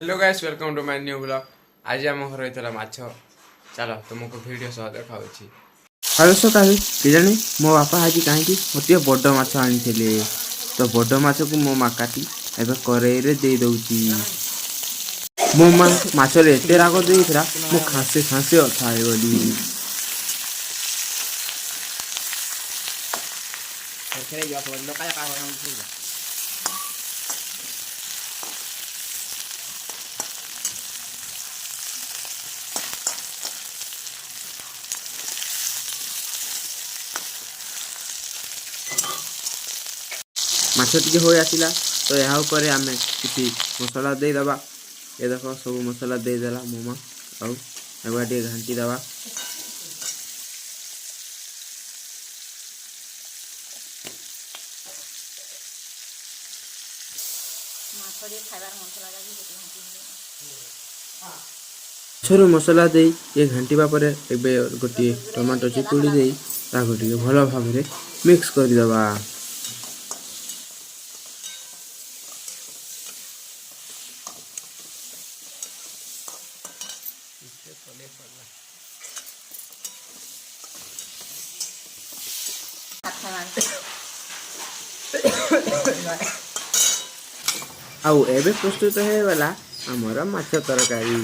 Hello guys welcome to my new blog. आज आम घर होता माछ। चलो तुमको वीडियो सह देखा। हेलो सकाळी केजाणी मो बापा आज कहीं गोटे बड़ माछ आनी तो बड़ माछ को मो माँ काटी एवं करेई दे दौची। मो माँ माछर एत राग देता मु खासे खासे अथाए गली। माछ टी हो आसला तो यहाँ पर आम कि मसला देदेबा। ये देख सब मसला देदेला मोमा आगे टे घाटी दबा। माछर मसला दे ये घाटिबा पर एबे गोटे टमाटो चिपुड़ी दे ताको टिके भल भाव मिक्स करदबा। आउ एबे प्रस्तुत है वाला हमर माछ तरकारी।